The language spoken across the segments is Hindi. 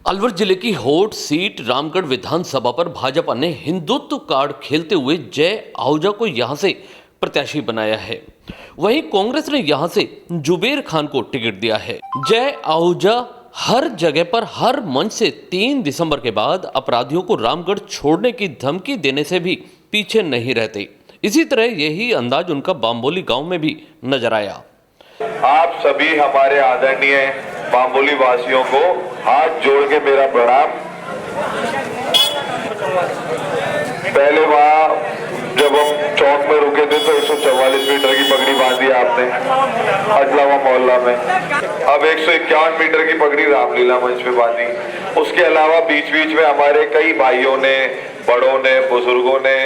अलवर जिले की होट सीट रामगढ़ विधानसभा पर भाजपा ने हिंदुत्व कार्ड खेलते हुए जय आहूजा को यहां से प्रत्याशी बनाया है। वहीं कांग्रेस ने यहां से जुबेर खान को टिकट दिया है। जय आहूजा हर जगह पर हर मंच से 3 दिसंबर के बाद अपराधियों को रामगढ़ छोड़ने की धमकी देने से भी पीछे नहीं रहते। इसी तरह यही अंदाज उनका बाम्बोली गांव में भी नजर आया। आप सभी हमारे आदरणीय बाम्बोली वासियों को हाथ जोड़ के मेरा प्रणाम। पहले वहां जब हम चौक में रुके थे तो 144 मीटर की पगड़ी बांधी आपने अजलावा मोहल्ला में। अब 151 मीटर की पगड़ी रामलीला मंच पे बांधी। उसके अलावा बीच बीच में हमारे कई भाइयों ने, बड़ों ने, बुजुर्गों ने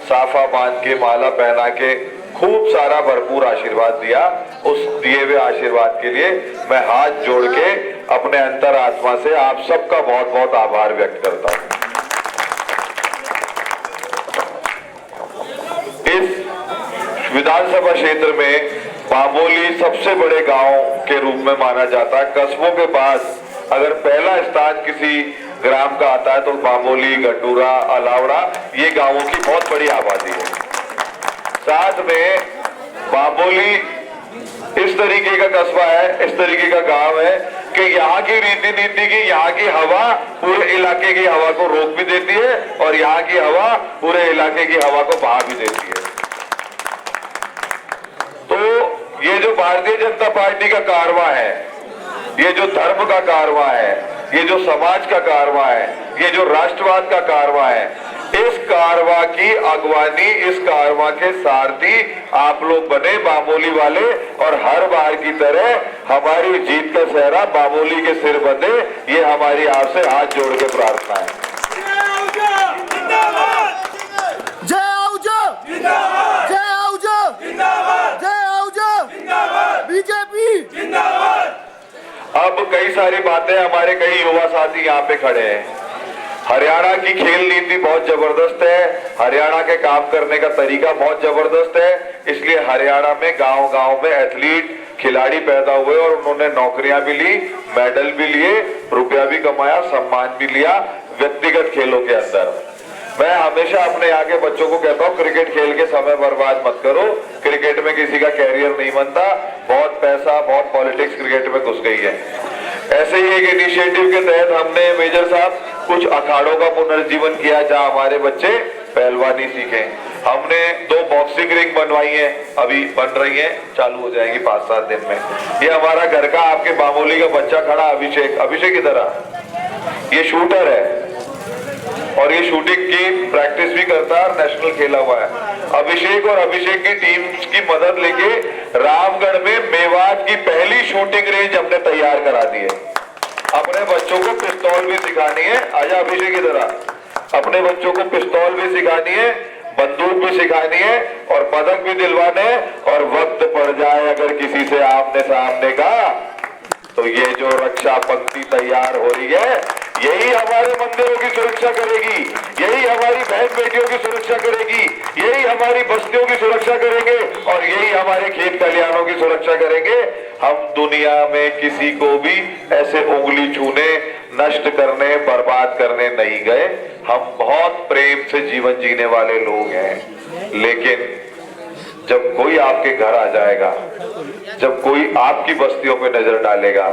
साफा बांध के, माला पहना के खूब सारा भरपूर आशीर्वाद दिया। उस दिए हुए आशीर्वाद के लिए मैं हाथ जोड़ के अपने अंतर आत्मा से आप सबका बहुत बहुत आभार व्यक्त करता हूं। इस विधानसभा क्षेत्र में बाम्बोली सबसे बड़े गांव के रूप में माना जाता है। कस्बों के पास अगर पहला स्थान किसी ग्राम का आता है तो बाम्बोली, गड्डूरा, अलावड़ा, ये गांवों की बहुत बड़ी आबादी है। साथ में बाम्बोली इस तरीके का कस्बा है, इस तरीके का गांव है कि यहाँ की रीति नीति की, यहाँ की हवा पूरे इलाके की हवा को रोक भी देती है और यहाँ की हवा पूरे इलाके की हवा को बहा भी देती है। तो ये जो भारतीय जनता पार्टी का कारवां है, ये जो धर्म का कारवां है, ये जो समाज का कारवां है, ये जो राष्ट्रवाद का कारवां है, इस कारवां की अगवानी, इस कारवां के सारथी आप लोग बने बाम्बोली वाले। और हर बार की तरह हमारी जीत का सेहरा बाम्बोली के सिर बंधे, ये हमारी आपसे हाथ जोड़ के प्रार्थना है। जय आहूजा जिंदाबाद, जय आहूजा जिंदाबाद, जय आहूजा जिंदाबाद, बीजेपी जिंदाबाद। अब कई सारी बातें, हमारे कई युवा साथी यहाँ पे खड़े हैं। हरियाणा की खेल नीति बहुत जबरदस्त है, हरियाणा के काम करने का तरीका बहुत जबरदस्त है। इसलिए हरियाणा में गांव गांव में एथलीट, खिलाड़ी पैदा हुए और उन्होंने नौकरियां भी ली, मेडल भी लिए, रुपया भी कमाया, सम्मान भी लिया व्यक्तिगत खेलों के अंदर। मैं हमेशा अपने यहाँ के बच्चों को कहता हूँ, क्रिकेट खेल के समय बर्बाद मत करो। क्रिकेट में किसी का कैरियर नहीं बनता। बहुत पैसा, बहुत पॉलिटिक्स क्रिकेट में घुस गई है। ऐसे ही एक इनिशिएटिव के तहत हमने मेजर साहब कुछ अखाड़ों का पुनर्जीवन किया जहां हमारे बच्चे पहलवानी सीखें। हमने 2 बॉक्सिंग रिंग बनवाई है, अभी बन रही है, चालू हो जाएगी 5-7 दिन में। ये हमारा घर का आपके बाम्बोली का बच्चा खड़ा अभिषेक, अभिषेक इधर आ, ये शूटर है और ये शूटिंग की प्रैक्टिस भी करता है और नेशनल खेला हुआ है। अभिषेक और अभिषेक की टीम की मदद लेके रामगढ़ में मेवात की पहली शूटिंग रेंज हमने तैयार करा दी है। अपने बच्चों को पिस्तौल भी सिखानी है, आजा अभिषेक इधर आ। अपने बच्चों को पिस्तौल भी सिखानी है, बंदूक भी सिखानी है और पदक भी दिलवाने हैं। और वक्त पड़ जाए अगर किसी से आमने सामने का, तो ये जो रक्षा पंक्ति तैयार हो रही है, यही हमारे मंदिरों की सुरक्षा करेगी, यही हमारी बहन बेटियों की सुरक्षा करेगी, यही हमारी बस्तियों की सुरक्षा करेंगे और यही हमारे खेत खलिहानों की सुरक्षा करेंगे। हम दुनिया में किसी को भी ऐसे उंगली छूने, नष्ट करने, बर्बाद करने नहीं गए। हम बहुत प्रेम से जीवन जीने वाले लोग हैं। लेकिन जब कोई आपके घर आ जाएगा, जब कोई आपकी बस्तियों पे नजर डालेगा,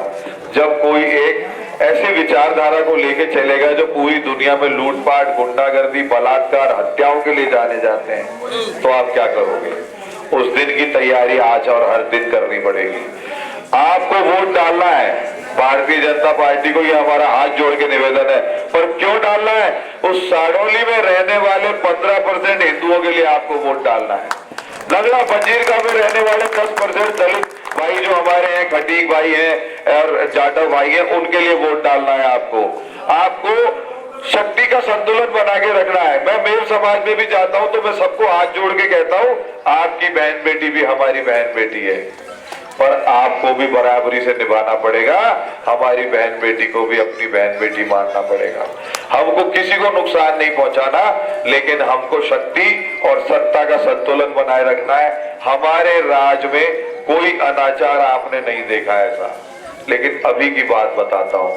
जब कोई एक ऐसी विचारधारा को लेके चलेगा जो पूरी दुनिया में लूटपाट, गुंडागर्दी, बलात्कार, हत्याओं के लिए जाने जाते हैं, तो आप क्या करोगे? उस दिन की तैयारी आज और हर दिन करनी पड़ेगी। आपको वोट डालना है भारतीय जनता पार्टी को, ये हमारा हाथ जोड़ के निवेदन है। पर क्यों डालना है? उस साड़ोली में रहने वाले 15% हिंदुओं के लिए आपको वोट डालना है। नगड़ा बंजीरका में रहने वाले 10% दलित भाई जो हमारे हैं, खटीक भाई हैं और जाटव भाई हैं, उनके लिए वोट डालना है आपको। आपको शक्ति का संतुलन बना के रखना है। मैं मेल समाज में भी जाता हूं तो मैं सबको हाथ जोड़ के कहता हूं, आपकी बहन बेटी भी हमारी बहन बेटी है, पर आपको भी बराबरी से निभाना पड़ेगा। हमारी बहन बेटी को भी अपनी बहन बेटी मानना पड़ेगा। हमको किसी को नुकसान नहीं पहुंचाना, लेकिन हमको शक्ति और सत्ता का संतुलन बनाए रखना है। हमारे राज में कोई अनाचार आपने नहीं देखा ऐसा। लेकिन अभी की बात बताता हूं,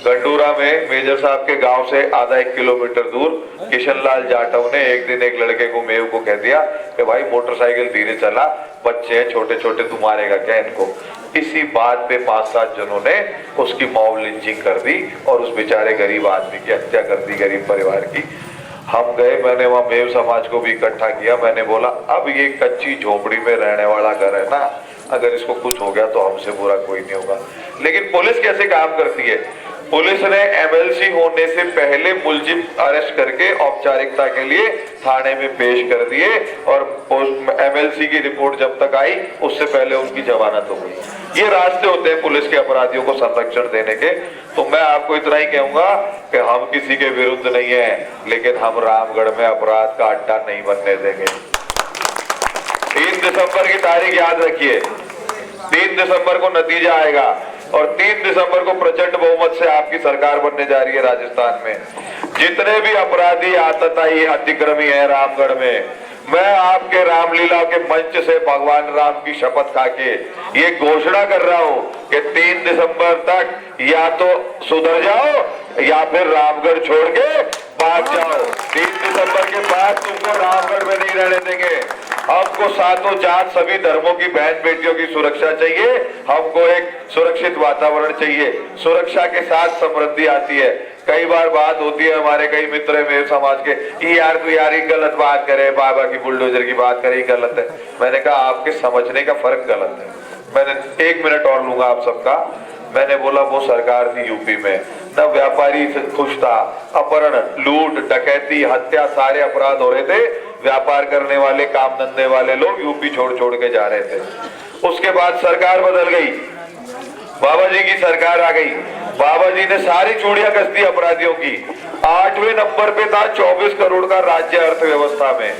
गंडूरा में मेजर साहब के गांव से आधा 1 किलोमीटर दूर किशनलाल जाटव ने एक दिन एक लड़के को मेव को कह दिया कि भाई मोटरसाइकिल धीरे चला, बच्चे हैं छोटे छोटे, तू मारेगा क्या इनको। इसी बात पे 5-7 जनों ने उसकी मॉब लिंचिंग कर दी और उस बेचारे गरीब आदमी की हत्या कर दी, गरीब परिवार की। हम गए, मैंने वहां मेव समाज को भी इकट्ठा किया। मैंने बोला अब ये कच्ची झोपड़ी में रहने वाला घर है ना, अगर इसको कुछ हो गया तो हमसे बुरा कोई नहीं होगा। लेकिन पुलिस कैसे काम करती है, पुलिस ने एमएलसी होने से पहले मुलजिम अरेस्ट करके औपचारिकता के लिए थाने में पेश कर दिए और एमएलसी की रिपोर्ट जब तक आई उससे पहले उनकी जमानत हो गई। ये रास्ते होते हैं पुलिस के अपराधियों को संरक्षण देने के। तो मैं आपको इतना ही कहूंगा कि हम किसी के विरुद्ध नहीं है, लेकिन हम रामगढ़ में अपराध का अड्डा नहीं बनने देंगे। 3 दिसंबर की तारीख याद रखिए, 3 दिसंबर को नतीजा आएगा और 3 दिसंबर को प्रचंड बहुमत से आपकी सरकार बनने जा रही है राजस्थान में। जितने भी अपराधी आतताई अतिक्रमी है रामगढ़ में, मैं आपके रामलीला के मंच से भगवान राम की शपथ खाके ये घोषणा कर रहा हूं कि 3 दिसंबर तक या तो सुधर जाओ या फिर रामगढ़ छोड़ के भाग जाओ। 3 दिसंबर के बाद तुमको रामगढ़ में नहीं रहने देंगे। हमको सातों जात सभी धर्मों की बहन बेटियों की सुरक्षा चाहिए, हमको एक सुरक्षित वातावरण चाहिए। सुरक्षा के साथ समृद्धि आती है। कई बार बात होती है, हमारे कई मित्र है मेरे समाज के, यार तू यार गलत बात करे, बाबा की बुलडोजर की बात करे, गलत है। मैंने कहा आपके समझने का फर्क गलत है। मैंने 1 मिनट और लूंगा आप सबका। मैंने बोला वो सरकार थी यूपी में, न व्यापारी खुश था, अपहरण, लूट, डकैती, हत्या, सारे अपराध हो रहे थे। व्यापार करने वाले, काम धंधे वाले लोग यूपी छोड़ छोड़ के जा रहे थे। उसके बाद सरकार बदल गई, बाबा जी की सरकार आ गई। बाबा जी ने सारी चूड़ियां कस दी अपराधियों की। 8वें नंबर पे था 24 करोड़ का राज्य अर्थव्यवस्था में।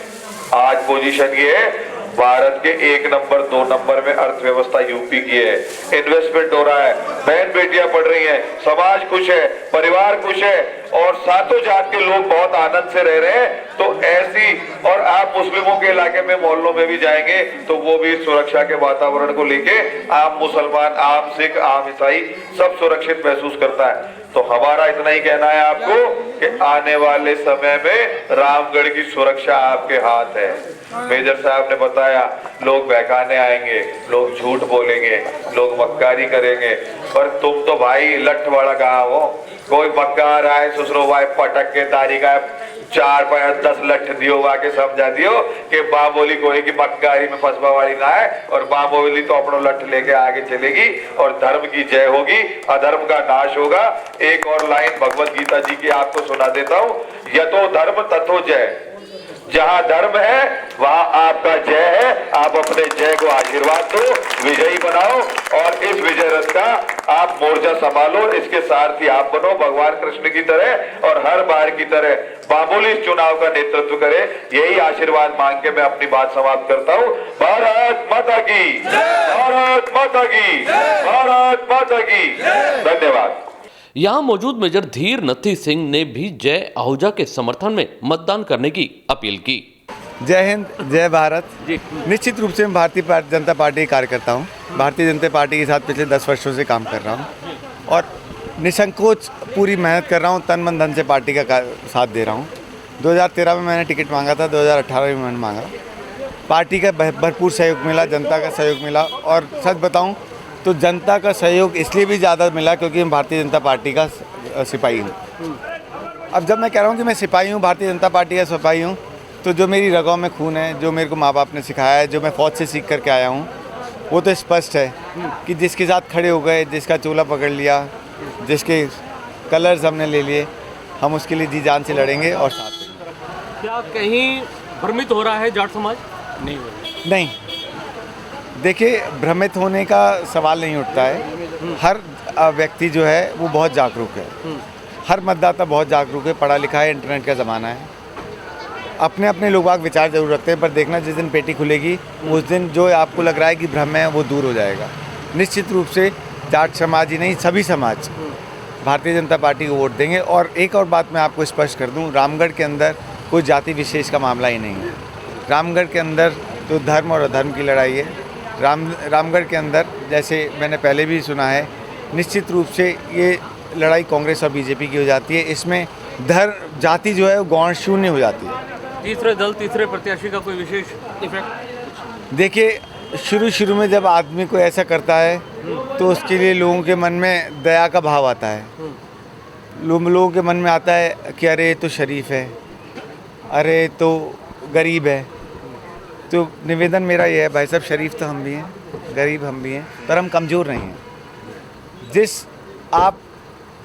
आज पोजीशन ये है, भारत के 1 नंबर 2 नंबर में अर्थव्यवस्था यूपी की है। इन्वेस्टमेंट हो रहा है, बहन बेटियां पढ़ रही हैं, समाज खुश है, परिवार खुश है और सातों जात के लोग बहुत आनंद से रह रहे हैं। तो ऐसी, और आप मुस्लिमों के इलाके में मोहल्लों में भी जाएंगे तो वो भी सुरक्षा के वातावरण को लेके आम मुसलमान, आम सिख, आम ईसाई सब सुरक्षित महसूस करता है। तो हमारा इतना ही कहना है आपको कि आने वाले समय में रामगढ़ की सुरक्षा आपके हाथ है। मेजर साहब ने बताया लोग बहकाने आएंगे, लोग झूठ बोलेंगे, लोग मक्कारी करेंगे, पर तुम तो भाई लठ वाला गाँव हो। कोई मक्कार आए ससुरो भाई पटक के तारीख 4-5-10 लठ दियो के समझा दियो कि बाँ बोली कोई की मक्कारी में फसवा वाली ना है और बाँ बोली तो अपना लठ लेके आगे चलेगी और धर्म की जय होगी, अधर्म का नाश होगा। एक और लाइन भगवत गीता जी की आपको सुना देता हूँ, यतो धर्म तथो जय। जहां धर्म है वहां आपका जय है। आप अपने जय को आशीर्वाद दो, विजयी बनाओ और इस विजय रथ का आप मोर्चा संभालो, इसके सारथी आप बनो भगवान कृष्ण की तरह और हर बार की तरह मामूली चुनाव का नेतृत्व करे। यही आशीर्वाद मांग के मैं अपनी बात समाप्त करता हूँ। भारत माता की, भारत माता की, भारत माता की। धन्यवाद। यहाँ मौजूद मेजर धीर नथी सिंह ने भी जय आहूजा के समर्थन में मतदान करने की अपील की। जय हिंद, जय भारत। निश्चित रूप से मैं भारतीय जनता पार्टी का कार्यकर्ता हूँ। भारतीय जनता पार्टी के साथ पिछले 10 वर्षों से काम कर रहा हूँ और निसंकोच पूरी मेहनत कर रहा हूँ, तन मन धन से पार्टी का साथ दे रहा हूँ। 2013 में मैंने टिकट मांगा था, 2018 में मैंने मांगा। पार्टी का भरपूर सहयोग मिला, जनता का सहयोग मिला और सच बताऊँ तो जनता का सहयोग इसलिए भी ज़्यादा मिला क्योंकि मैं भारतीय जनता पार्टी का सिपाही हूँ। अब जब मैं कह रहा हूँ कि मैं सिपाही हूँ, भारतीय जनता पार्टी का सिपाही हूँ, तो जो मेरी रगों में खून है, जो मेरे को माँ बाप ने सिखाया है, जो मैं फ़ौज से सीख करके आया हूँ, वो तो स्पष्ट है कि जिसके साथ खड़े हो गए, जिसका चोला पकड़ लिया, जिसके कलर्स हमने ले लिए, हम उसके लिए जी जान से लड़ेंगे और साथ देंगे। क्या कहीं भ्रमित हो रहा है जाट समाज? नहीं, देखिए भ्रमित होने का सवाल नहीं उठता है। हर व्यक्ति जो है वो बहुत जागरूक है, हर मतदाता बहुत जागरूक है, पढ़ा लिखा है, इंटरनेट का ज़माना है। अपने अपने लोग बाग विचार जरूर रखते हैं, पर देखना जिस दिन पेटी खुलेगी उस दिन जो आपको लग रहा है कि भ्रम है वो दूर हो जाएगा। निश्चित रूप से जाट समाज ही नहीं, सभी समाज भारतीय जनता पार्टी को वोट देंगे। और एक और बात मैं आपको स्पष्ट कर दूं, रामगढ़ के अंदर कोई जाति विशेष का मामला ही नहीं है। रामगढ़ के अंदर तो धर्म और अधर्म की लड़ाई है। रामगढ़ के अंदर, जैसे मैंने पहले भी सुना है, निश्चित रूप से ये लड़ाई कांग्रेस और बीजेपी की हो जाती है। इसमें धर्म जाति जो है वो गौण शून्य हो जाती है। तीसरे दल तीसरे प्रत्याशी का कोई विशेष इफेक्ट? देखिए, शुरू में जब आदमी को ऐसा करता है तो उसके लिए लोगों के मन में दया का भाव आता है। लोगों के मन में आता है कि अरे तो शरीफ है, अरे तो गरीब है। तो निवेदन मेरा ये है, भाई साहब, शरीफ तो हम भी हैं, गरीब हम भी हैं, पर हम कमज़ोर नहीं हैं। आप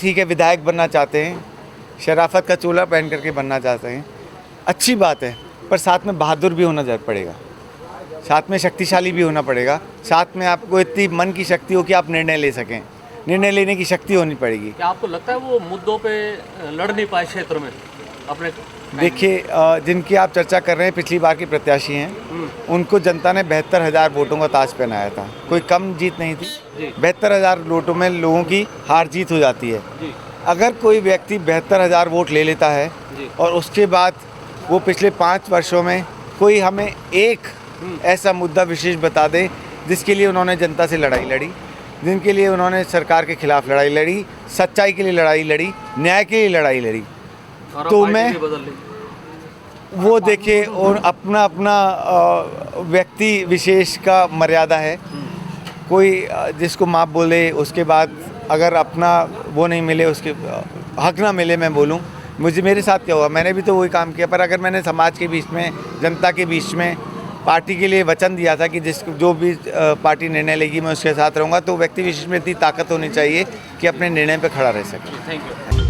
ठीक है विधायक बनना चाहते हैं, शराफत का चोला पहन करके बनना चाहते हैं, अच्छी बात है, पर साथ में बहादुर भी होना पड़ेगा, साथ में शक्तिशाली भी होना पड़ेगा, साथ में आपको इतनी मन की शक्ति हो कि आप निर्णय ले सकें, निर्णय लेने की शक्ति होनी पड़ेगी। क्या आपको लगता है वो मुद्दों पे लड़ नहीं पाए क्षेत्र में अपने? देखिए, जिनकी आप चर्चा कर रहे हैं पिछली बार की प्रत्याशी हैं, उनको जनता ने 72,000 वोटों का ताज पहनाया था। कोई कम जीत नहीं थी। 72,000 वोटों में लोगों की हार जीत हो जाती है। अगर कोई व्यक्ति 72,000 वोट ले लेता है और उसके बाद वो पिछले 5 वर्षों में कोई हमें एक ऐसा मुद्दा विशेष बता दे जिसके लिए उन्होंने जनता से लड़ाई लड़ी, जिनके लिए उन्होंने सरकार के खिलाफ लड़ाई लड़ी, सच्चाई के लिए लड़ाई लड़ी, न्याय के लिए लड़ाई लड़ी, तो मैं वो देखिए, और अपना अपना व्यक्ति विशेष का मर्यादा है। कोई जिसको माफ़ बोले, उसके बाद अगर अपना वो नहीं मिले, उसके हक ना मिले, मैं बोलूं मेरे साथ क्या हुआ, मैंने भी तो वही काम किया। पर अगर मैंने समाज के बीच में, जनता के बीच में पार्टी के लिए वचन दिया था कि जो भी पार्टी निर्णय लेगी मैं उसके साथ रहूँगा, तो व्यक्ति विशेष में इतनी ताकत होनी चाहिए कि अपने निर्णय पर खड़ा रह सके। Thank you.